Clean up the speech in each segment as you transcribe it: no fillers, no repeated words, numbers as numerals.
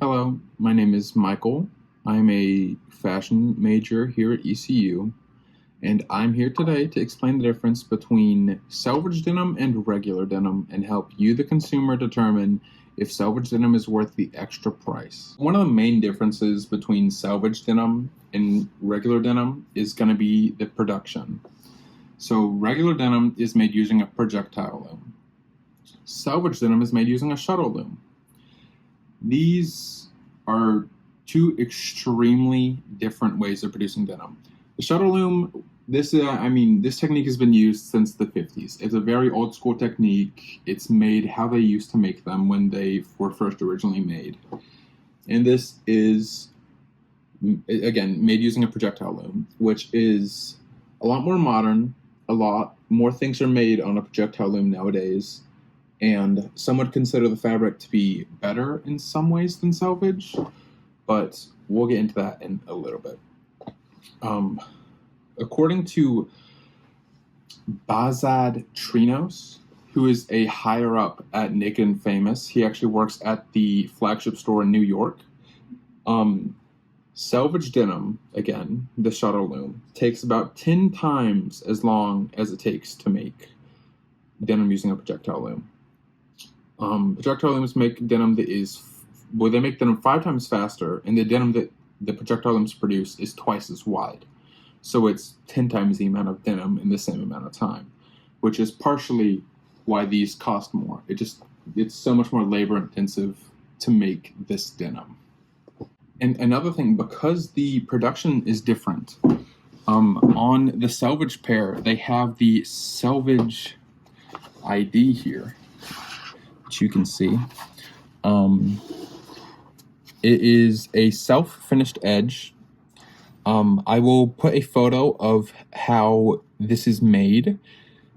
Hello, my name is Michael. I'm a fashion major here at ECU, and I'm here today to explain the difference between selvedge denim and regular denim and help you, the consumer, determine if selvedge denim is worth the extra price. One of the main differences between selvedge denim and regular denim is going to be the production. So regular denim is made using a projectile loom. Selvedge denim is made using a shuttle loom. These are two extremely different ways of producing denim. The shuttle loom, this technique has been used since the 50s. It's a very old school technique. It's made how they used to make them when they were first originally made. And this is, again, made using a projectile loom, which is a lot more modern. A lot more things are made on a projectile loom nowadays. And some would consider the fabric to be better in some ways than selvedge, but we'll get into that in a little bit. According to Bazad Trinos, who is a higher up at Naked and Famous, he actually works at the flagship store in New York. Selvedge denim, again, the shuttle loom, takes about 10 times as long as it takes to make denim using a projectile loom. Projectile looms make denim that is, they make denim 5 times faster, and the denim that the projectile looms produce is twice as wide. So it's 10 times the amount of denim in the same amount of time, which is partially why these cost more. It's so much more labor intensive to make this denim. And another thing, because the production is different, on the selvedge pair, they have the selvedge ID here, which you can see. It is a self-finished edge. I will put a photo of how this is made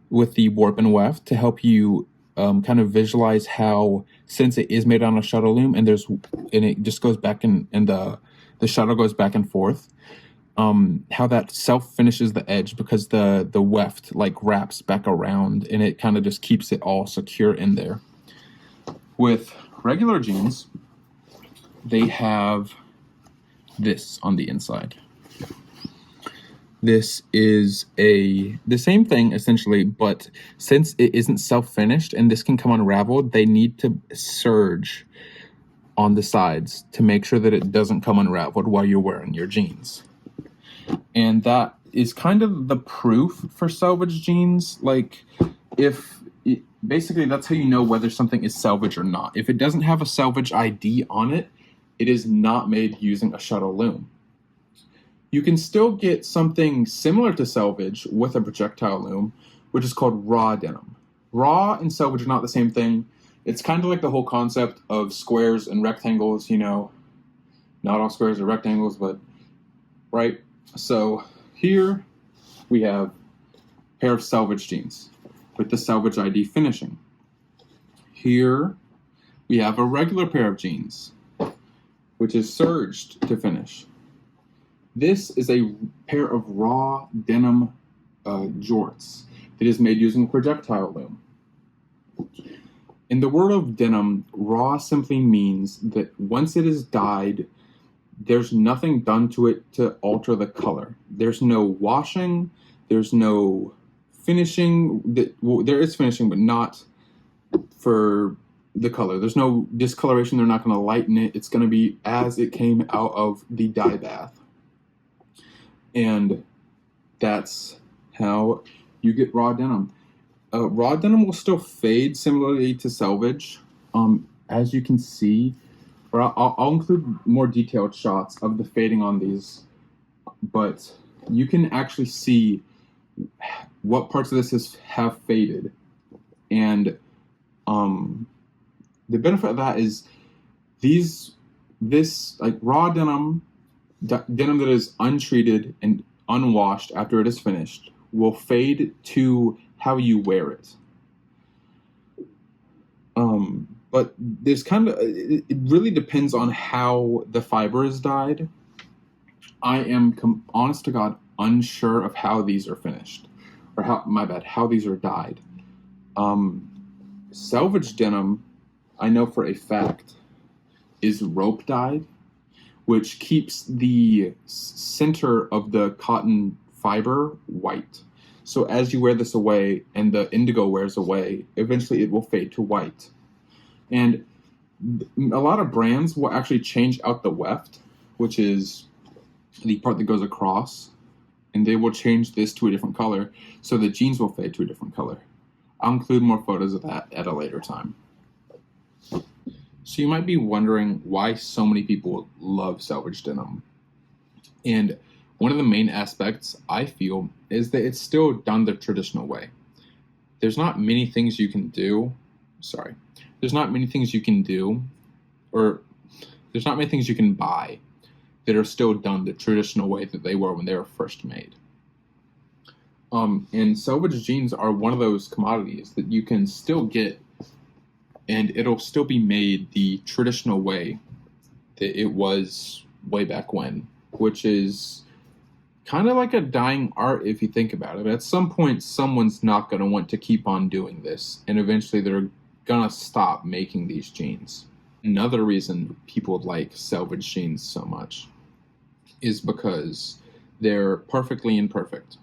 with the warp and weft to help you kind of visualize how, since it is made on a shuttle loom and it just goes back and the shuttle goes back and forth, how that self finishes the edge because the weft like wraps back around and it kind of just keeps it all secure in there. With regular jeans, they have this on the inside. This is the same thing essentially, but since it isn't self-finished and this can come unraveled, they need to serge on the sides to make sure that it doesn't come unraveled while you're wearing your jeans. And that is kind of the proof for selvedge jeans. Like, basically that's how you know whether something is selvedge or not. If it doesn't have a selvedge ID on it, it is not made using a shuttle loom. You can still get something similar to selvedge with a projectile loom, which is called raw denim. Raw and selvedge are not the same thing. It's kind of like the whole concept of squares and rectangles, not all squares are rectangles, but right? So here we have a pair of selvedge jeans with the selvedge ID finishing. Here we have a regular pair of jeans, which is serged to finish. This is a pair of raw denim jorts that is made using a projectile loom. In the world of denim, raw simply means that once it is dyed, there's nothing done to it to alter the color. There's no washing, there's no finishing. There is finishing, but not for the color. There's no discoloration. They're not going to lighten it. It's going to be as it came out of the dye bath. And that's how you get raw denim. Raw denim will still fade similarly to selvedge. As you can see, or I'll include more detailed shots of the fading on these, but you can actually see what parts of this have faded. And the benefit of that is this like raw denim that is untreated and unwashed after it is finished will fade to how you wear it. But there's it really depends on how the fiber is dyed. I am honest to God unsure of how these are finished, or how these are dyed. Selvedge denim, I know for a fact, is rope dyed, which keeps the center of the cotton fiber white. So as you wear this away and the indigo wears away, eventually it will fade to white. And a lot of brands will actually change out the weft, which is the part that goes across, and they will change this to a different color, so the jeans will fade to a different color. I'll include more photos of that at a later time. So you might be wondering why so many people love selvedge denim. And one of the main aspects, I feel, is that it's still done the traditional way. There's not many things you can do. There's not many things you can do, or there's not many things you can buy that are still done the traditional way that they were when they were first made. And selvedge jeans are one of those commodities that you can still get, and it'll still be made the traditional way that it was way back when, which is kind of like a dying art if you think about it. At some point, someone's not going to want to keep on doing this, and eventually they're going to stop making these jeans. Another reason people like selvedge jeans so much is because they're perfectly imperfect.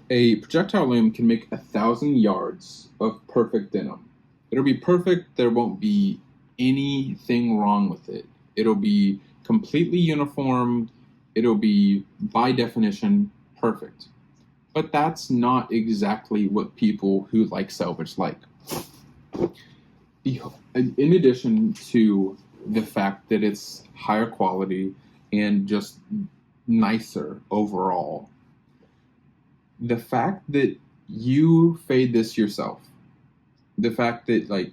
A projectile loom can make 1,000 yards of perfect denim. It'll be perfect. There won't be anything wrong with it. It'll be completely uniform. It'll be, by definition, perfect. But that's not exactly what people who like selvedge like. In addition to the fact that it's higher quality and just nicer overall, the fact that you fade this yourself, the fact that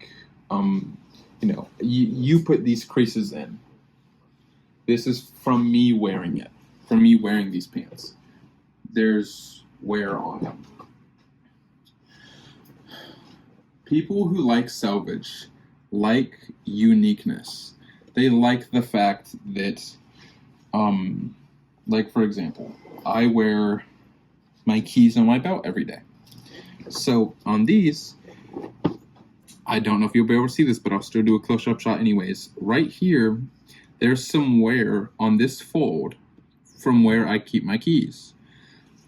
you put these creases in, this is from me wearing it, from me wearing these pants. There's wear on them. People who like selvedge like uniqueness. They like the fact that, like for example, I wear my keys on my belt every day. So on these, I don't know if you'll be able to see this, but I'll still do a close-up shot anyways. Right here, there's some wear on this fold from where I keep my keys.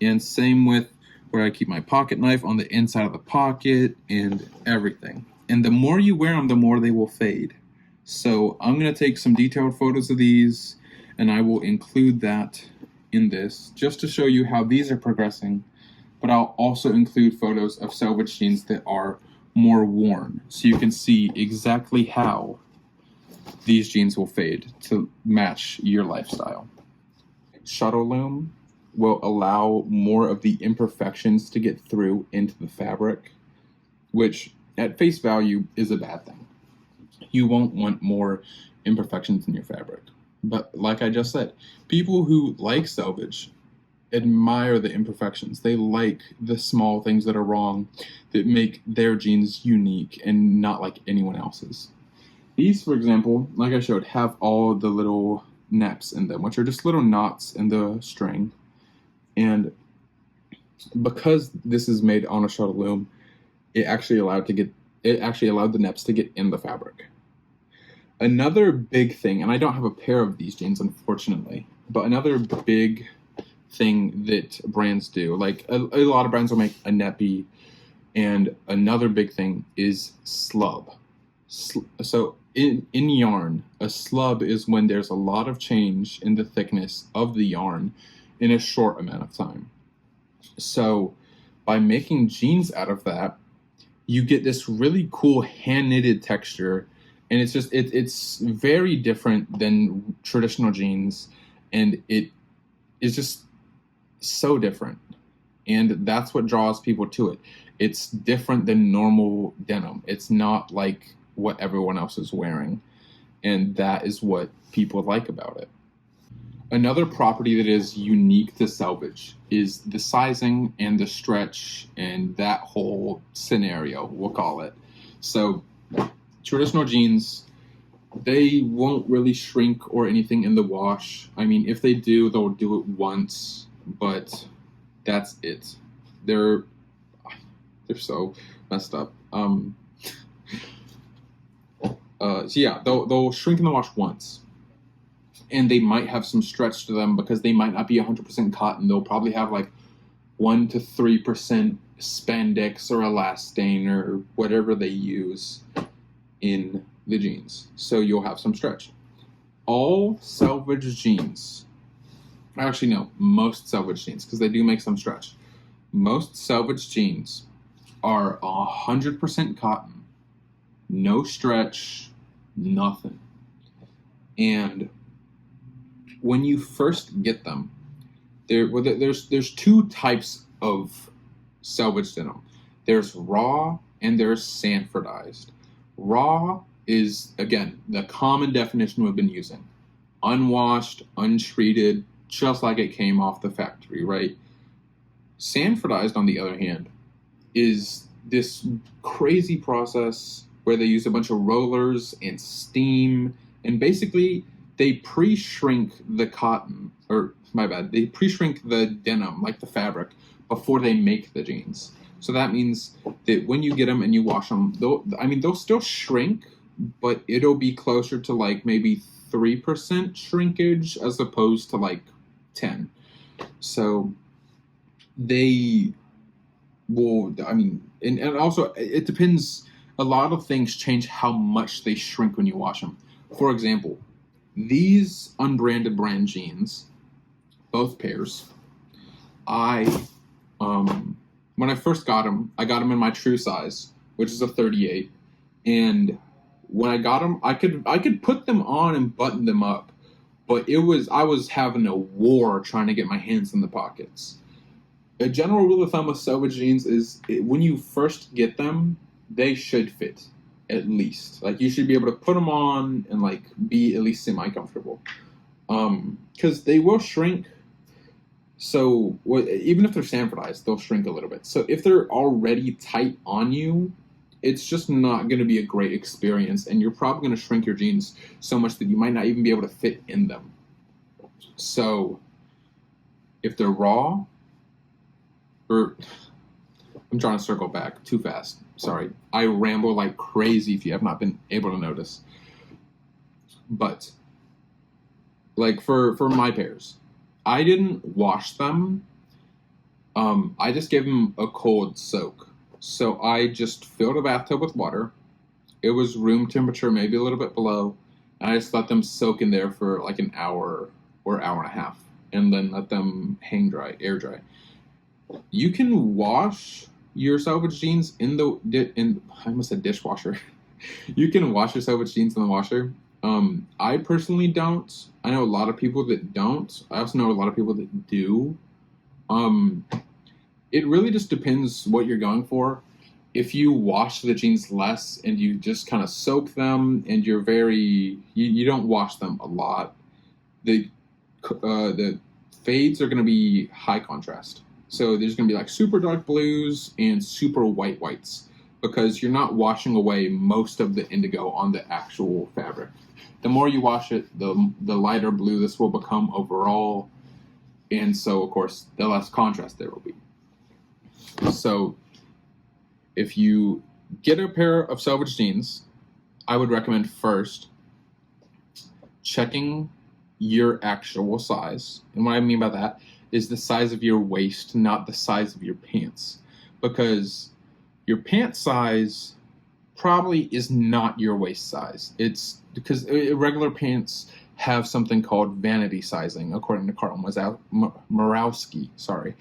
And same with where I keep my pocket knife on the inside of the pocket and everything. And the more you wear them, the more they will fade. So I'm going to take some detailed photos of these, and I will include that in this just to show you how these are progressing. But I'll also include photos of selvedge jeans that are more worn, so you can see exactly how these jeans will fade to match your lifestyle. Shuttle loom will allow more of the imperfections to get through into the fabric, which at face value is a bad thing. You won't want more imperfections in your fabric. But like I just said, people who like selvedge admire the imperfections. They like the small things that are wrong that make their jeans unique and not like anyone else's. These, for example, like I showed, have all the little neps in them, which are just little knots in the string. And because this is made on a shuttle loom, it actually allowed the neps to get in the fabric. Another big thing, and I don't have a pair of these jeans, unfortunately, but another big thing that brands do, like a lot of brands will make a neppy, and another big thing is slub. So in yarn, a slub is when there's a lot of change in the thickness of the yarn in a short amount of time. So by making jeans out of that, you get this really cool hand knitted texture, and it's very different than traditional jeans, and it is just so different, and that's what draws people to it. It's different than normal denim. It's not like what everyone else is wearing, and that is what people like about it. Another property that is unique to selvedge is the sizing and the stretch and that whole scenario, we'll call it. So traditional jeans, they won't really shrink or anything in the wash. I mean, if they do, they'll do it once, but that's it. They're so messed up. So yeah, they'll shrink in the wash once, and they might have some stretch to them because they might not be 100% cotton. They'll probably have like 1 to 3% spandex or elastane or whatever they use in the jeans. So you'll have some stretch. All selvedge jeans, actually no, most selvedge jeans, because they do make some stretch. Most selvedge jeans are 100% cotton, no stretch, nothing. And when you first get them, there's two types of selvedge denim. There's raw and there's Sanfordized. Raw is, again, the common definition we've been using: unwashed, untreated, just like it came off the factory, right? Sanfordized, on the other hand, is this crazy process where they use a bunch of rollers and steam, and basically they pre-shrink the cotton, or my bad, they pre-shrink the denim, like the fabric, before they make the jeans. So that means that when you get them and you wash them, they'll still shrink, but it'll be closer to like maybe 3% shrinkage as opposed to like 10. So they will, and also it depends. A lot of things change how much they shrink when you wash them. For example, these unbranded brand jeans, both pairs, I when I first got them, I got them in my true size, which is a 38. And when I got them, I could put them on and button them up, but I was having a war trying to get my hands in the pockets. A general rule of thumb with selvedge jeans is when you first get them, they should fit, at least. Like, you should be able to put them on and like be at least semi-comfortable, because they will shrink. So even if they're Sanfordized, they'll shrink a little bit. So if they're already tight on you, it's just not going to be a great experience, and you're probably going to shrink your jeans so much that you might not even be able to fit in them. So if they're raw, or I'm trying to circle back too fast. Sorry. I ramble like crazy if you have not been able to notice. But like for my pairs, I didn't wash them. I just gave them a cold soak. So I just filled a bathtub with water. It was room temperature, maybe a little bit below. And I just let them soak in there for like an hour or hour and a half, and then let them hang dry, air dry. You can wash your selvedge jeans I almost said dishwasher. You can wash your selvedge jeans in the washer. I personally don't. I know a lot of people that don't. I also know a lot of people that do. It really just depends what you're going for. If you wash the jeans less and you just kind of soak them, and you don't wash them a lot, the fades are going to be high contrast. So there's going to be like super dark blues and super whites, because you're not washing away most of the indigo on the actual fabric. The more you wash it, the lighter blue this will become overall. And so, of course, the less contrast there will be. So if you get a pair of selvedge jeans, I would recommend first checking your actual size. And what I mean by that is the size of your waist, not the size of your pants. Because your pant size probably is not your waist size. It's because regular pants have something called vanity sizing, according to Carl Morawski. Sorry.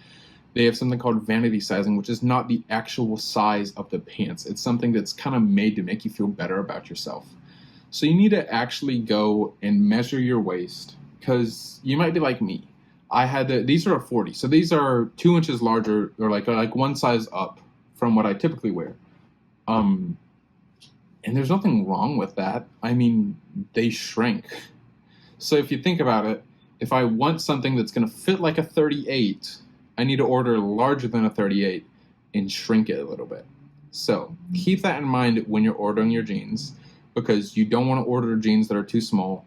They have something called vanity sizing, which is not the actual size of the pants. It's something that's kind of made to make you feel better about yourself. So you need to actually go and measure your waist, because you might be like me. These are a 40, so these are 2 inches larger, or like one size up from what I typically wear. And there's nothing wrong with that. I mean, they shrink. So if you think about it, if I want something that's going to fit like a 38, I need to order larger than a 38 and shrink it a little bit. So keep that in mind when you're ordering your jeans, because you don't want to order jeans that are too small,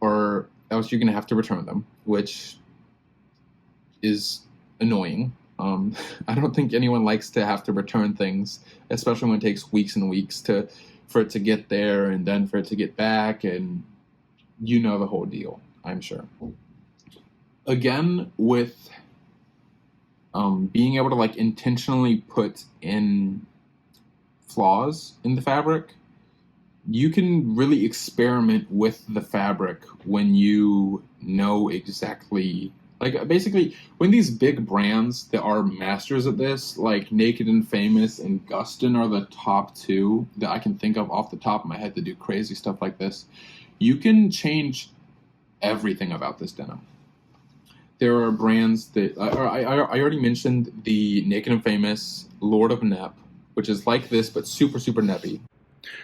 or else you're going to have to return them, which is annoying. I don't think anyone likes to have to return things, especially when it takes weeks and weeks to for it to get there and then for it to get back, and you know the whole deal, I'm sure. Again, with being able to like intentionally put in flaws in the fabric, you can really experiment with the fabric when you know exactly, like, basically when these big brands that are masters at this, like Naked and Famous and Gustin are the top two that I can think of off the top of my head to do crazy stuff like this. You can change everything about this denim. There are brands that I already mentioned the Naked and Famous Lord of Nep, which is like this but super neppy.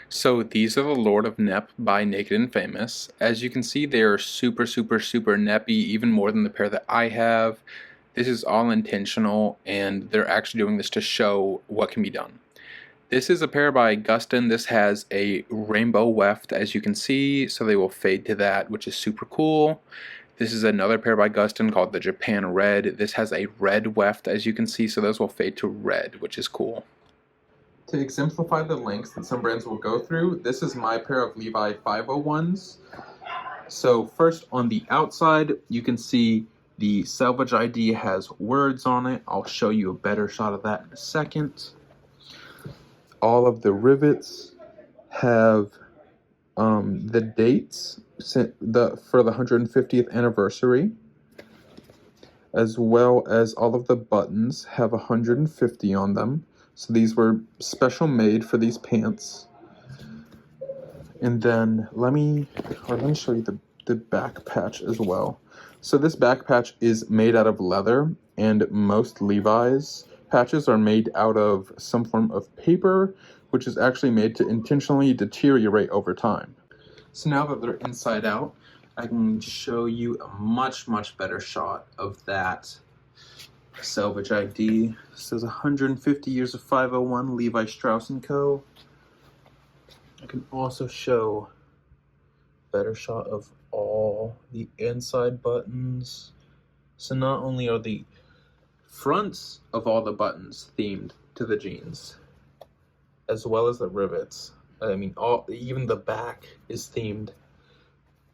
So these are the Lord of Nep by Naked and Famous. As you can see, they're super neppy, even more than the pair that I have. This is all intentional, and they're actually doing this to show what can be done. This is a pair by Gustin. This has a rainbow weft, as you can see, so they will fade to that, which is super cool. This is another pair by Gustin called the Japan Red. This has a red weft, as you can see, so those will fade to red, which is cool. To exemplify the lengths that some brands will go through, this is my pair of Levi 501s. So first, on the outside, you can see the Selvedge ID has words on it. I'll show you a better shot of that in a second. All of the rivets have the dates for the 150th anniversary, as well as all of the buttons have 150 on them. So these were special made for these pants. And then let me show you the back patch as well. So this back patch is made out of leather, and most Levi's patches are made out of some form of paper, which is actually made to intentionally deteriorate over time. So now that they're inside out, I can show you a much better shot of that Selvedge ID. This says 150 years of 501 Levi Strauss & Co. I can also show a better shot of all the inside buttons. So not only are the fronts of all the buttons themed to the jeans, as well as the rivets. I mean, even the back is themed.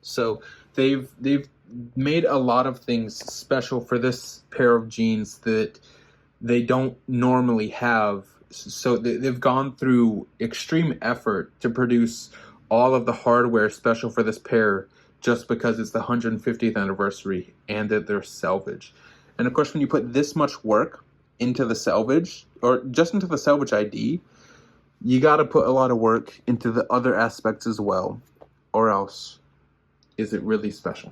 So they've made a lot of things special for this pair of jeans that they don't normally have. So they've gone through extreme effort to produce all of the hardware special for this pair just because it's the 150th anniversary and that they're selvedge. And of course, when you put this much work into the selvedge, or just into the Selvedge ID, you got to put a lot of work into the other aspects as well, or else is it really special?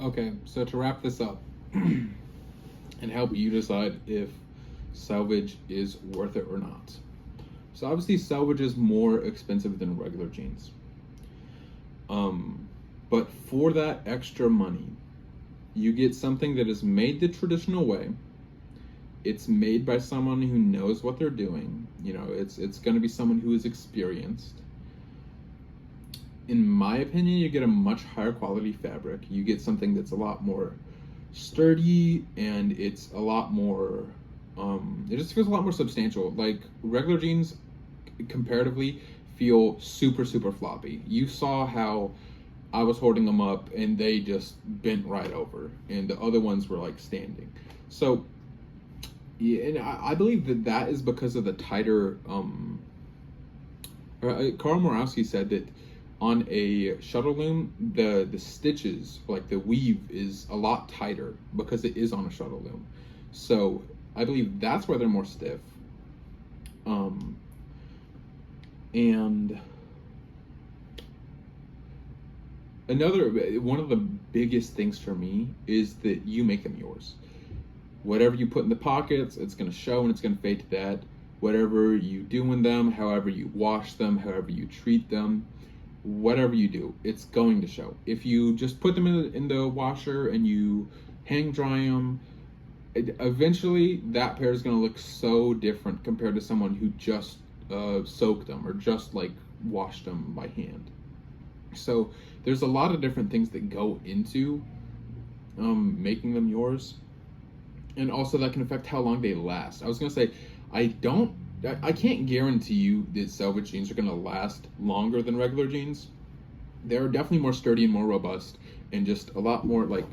Okay, so to wrap this up and help you decide if selvedge is worth it or not. So obviously selvedge is more expensive than regular jeans. But for that extra money, you get something that is made the traditional way. It's made by someone who knows what they're doing. You know, it's going to be someone who is experienced. In my opinion, you get a much higher quality fabric. You get something that's a lot more sturdy, and it's a lot more, it just feels a lot more substantial. Like regular jeans, comparatively, feel super floppy. You saw how I was holding them up and they just bent right over, and the other ones were like standing. So yeah, and I believe that is because of the tighter, Carl Morawski said that on a shuttle loom, the stitches, like the weave, is a lot tighter because it is on a shuttle loom. So I believe that's why they're more stiff. And one of the biggest things for me is that you make them yours. Whatever you put in the pockets, it's going to show and it's going to fade to that. Whatever you do in them, however you wash them, however you treat them, whatever you do, it's going to show. If you just put them in the washer and you hang dry them, eventually that pair is going to look so different compared to someone who just soaked them or just like washed them by hand. So there's a lot of different things that go into making them yours, and also that can affect how long they last. I was going to say, I don't I can't guarantee you that selvage jeans are going to last longer than regular jeans. They're definitely more sturdy and more robust, and just a lot more like,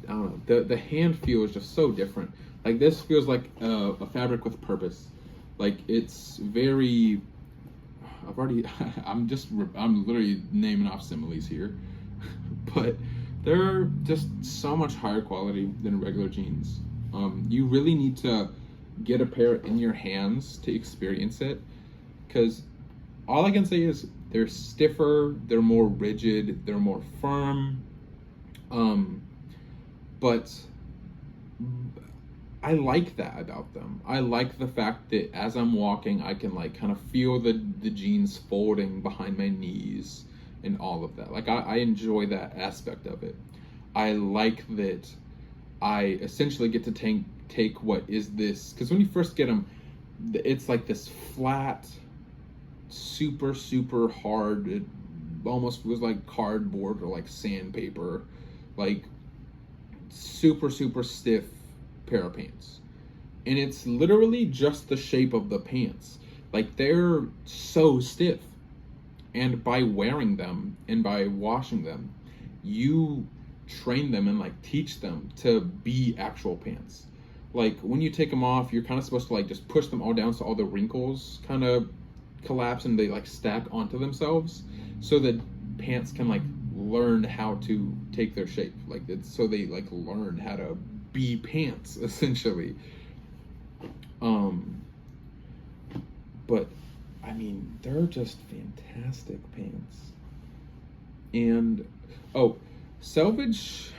I don't know. The hand feel is just so different. Like this feels like a fabric with purpose. Like it's very. I've already. I'm literally naming off similes here, but they're just so much higher quality than regular jeans. You really need to get a pair in your hands to experience it, because all I can say is they're stiffer, they're more rigid, they're more firm. But I like that about them. I like the fact that as I'm walking, I can like kind of feel the jeans folding behind my knees and all of that. Like I enjoy that aspect of it. I like that I essentially get to take what is this, because when you first get them, it's like this flat, super hard. It almost feels like cardboard or like sandpaper, like super stiff pair of pants. And it's literally just the shape of the pants. Like they're so stiff. And by wearing them and by washing them, you train them and like teach them to be actual pants. Like when you take them off, you're kind of supposed to like just push them all down so all the wrinkles kind of collapse and they like stack onto themselves, so that pants can like learn how to take their shape. Like it's so they like learn how to be pants essentially. But I mean, they're just fantastic pants. And selvage,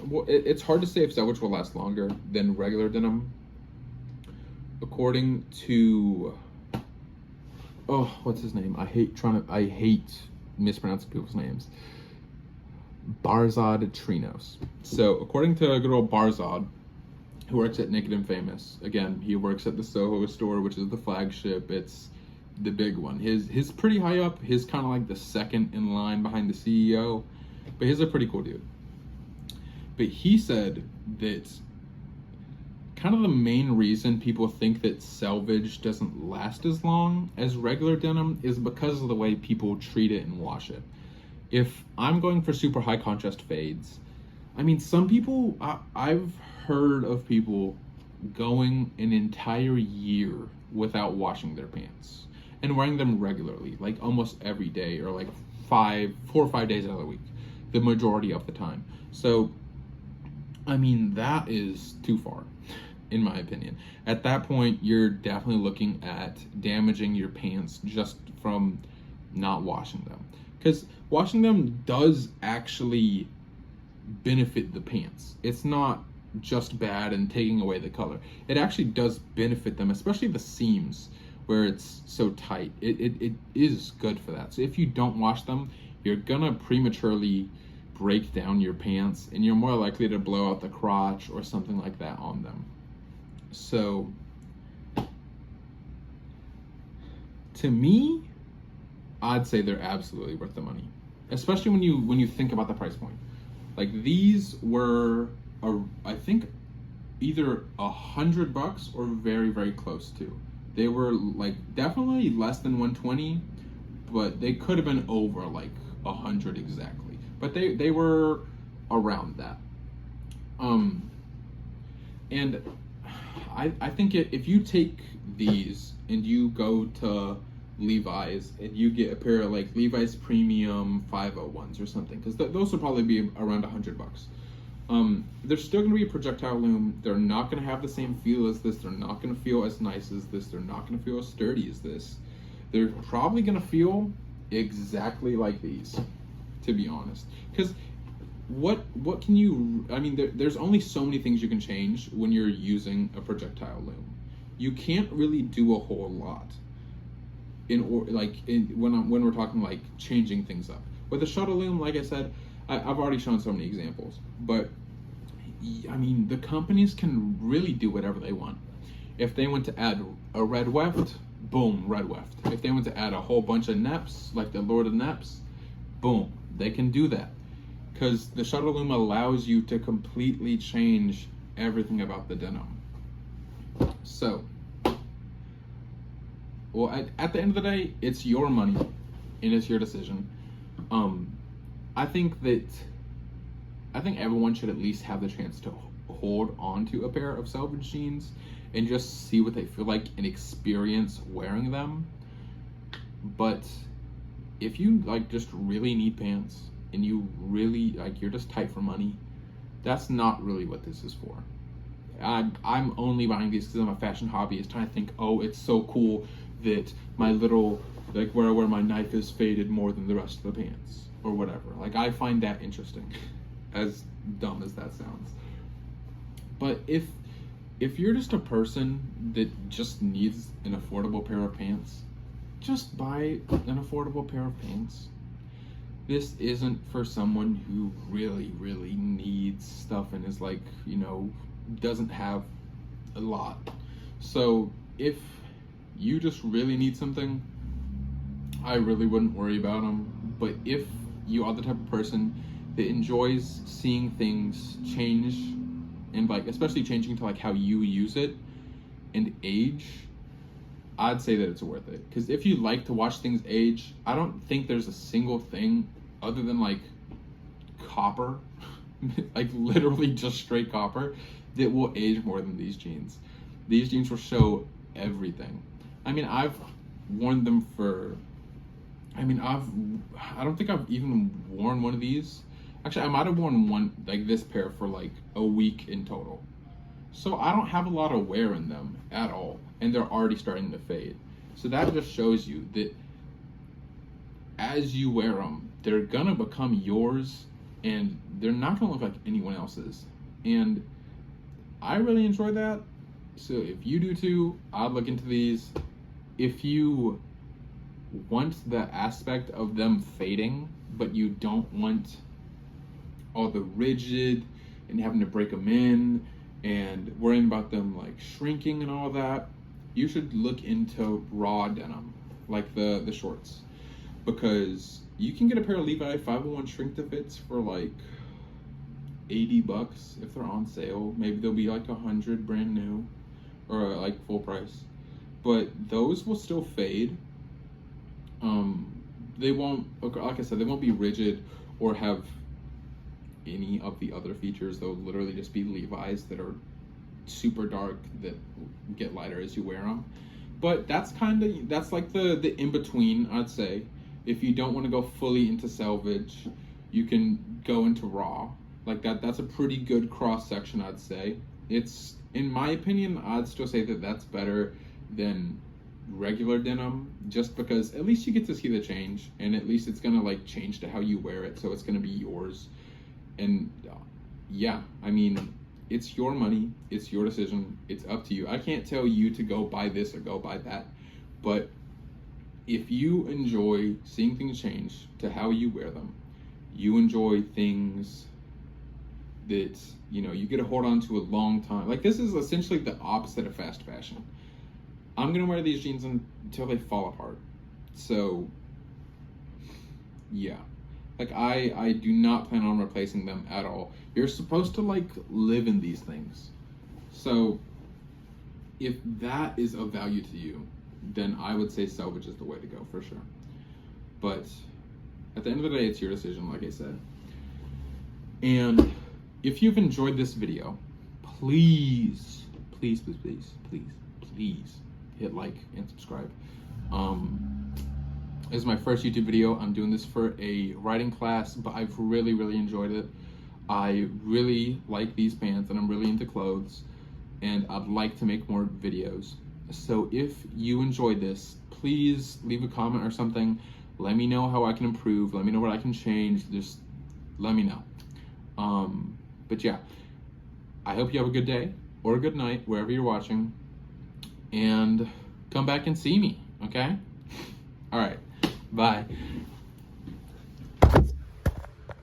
well, it's hard to say if selvage will last longer than regular denim. According to what's his name? I hate mispronouncing people's names. Barzad Trinos. So according to good old Barzad, who works at Naked and Famous, again, he works at the Soho store, which is the flagship. It's the big one. His pretty high up. His kind of like the second in line behind the CEO, but he's a pretty cool dude. But he said that kind of the main reason people think that selvage doesn't last as long as regular denim is because of the way people treat it and wash it. If I'm going for super high contrast fades, I mean, some people, I've heard of people going an entire year without washing their pants and wearing them regularly, like almost every day, or like 4 or 5 days out of the week, the majority of the time. So, I mean, that is too far, in my opinion. At that point, you're definitely looking at damaging your pants just from not washing them. Because washing them does actually benefit the pants. It's not just bad and taking away the color. It actually does benefit them, especially the seams where it's so tight. It is good for that. So if you don't wash them, you're gonna prematurely break down your pants and you're more likely to blow out the crotch or something like that on them. So to me, I'd say they're absolutely worth the money, especially when you think about the price point. Like these were, I think, either $100 or very close to. They were like definitely less than 120, but they could have been over like 100 exactly. But they were around that. And I think if you take these and you go to Levi's and you get a pair of like Levi's Premium 501s or something, because those will probably be around $100. They're still going to be a projectile loom. They're not going to have the same feel as this. They're not going to feel as nice as this. They're not going to feel as sturdy as this. They're probably going to feel exactly like these, to be honest. Because what can you, I mean, there's only so many things you can change when you're using a projectile loom. You can't really do a whole lot when we're talking like changing things up. With a shuttle loom, like I said, I've already shown so many examples, but I mean, the companies can really do whatever they want. If they want to add a red weft, boom, red weft. If they want to add a whole bunch of neps, like the Lord of Neps, boom, they can do that. Because the shuttle loom allows you to completely change everything about the denim. So, well, at the end of the day, it's your money and it's your decision. I think everyone should at least have the chance to hold on to a pair of selvedge jeans and just see what they feel like and experience wearing them. But if you like just really need pants and you really like you're just tight for money, that's not really what this is for. I'm only buying these because I'm a fashion hobbyist trying to think, oh, it's so cool that my little, like where I wear my knife is faded more than the rest of the pants or whatever. Like I find that interesting, as dumb as that sounds. But if you're just a person that just needs an affordable pair of pants, just buy an affordable pair of pants. This isn't for someone who really, really needs stuff and is like, doesn't have a lot. So if you just really need something, I really wouldn't worry about them. But if you are the type of person that enjoys seeing things change and like especially changing to like how you use it and age, I'd say that it's worth it. Because if you like to watch things age, I don't think there's a single thing other than like copper, like literally just straight copper, that will age more than these jeans. These jeans will show everything. I mean, I've worn them for, I don't think I've even worn one of these. Actually, I might have worn one, like this pair, for like a week in total. So I don't have a lot of wear in them at all. And they're already starting to fade. So that just shows you that as you wear them, they're gonna become yours and they're not gonna look like anyone else's. And I really enjoy that. So if you do too, I'd look into these. If you want the aspect of them fading, but you don't want all the rigid and having to break them in and worrying about them like shrinking and all that, you should look into raw denim, like the shorts, because you can get a pair of Levi 501 shrink to fits for like $80 if they're on sale. Maybe they'll be like 100 brand new or like full price, but those will still fade. They won't, like I said, they won't be rigid or have any of the other features. They'll literally just be Levi's that are super dark that get lighter as you wear them. But that's like the in between, I'd say. If you don't want to go fully into selvedge, you can go into raw. Like that's a pretty good cross section, I'd say. It's, in my opinion, I'd still say that that's better than regular denim, just because at least you get to see the change, and at least it's gonna like change to how you wear it, so it's gonna be yours. And yeah, I mean, it's your money, it's your decision, it's up to you. I can't tell you to go buy this or go buy that, but if you enjoy seeing things change to how you wear them, you enjoy things that you get to hold on to a long time. Like, this is essentially the opposite of fast fashion. I'm gonna wear these jeans until they fall apart. So yeah, like I do not plan on replacing them at all. You're supposed to like live in these things. So if that is of value to you, then I would say selvedge is the way to go for sure. But at the end of the day, it's your decision, like I said. And if you've enjoyed this video, please hit like and subscribe. This is my first YouTube video. I'm doing this for a writing class, but I've really enjoyed it. I really like these pants and I'm really into clothes, and I'd like to make more videos. So if you enjoyed this, please leave a comment or something. Let me know how I can improve. Let me know what I can change. Just let me know. But yeah, I hope you have a good day or a good night wherever you're watching, and come back and see me, okay? All right, bye.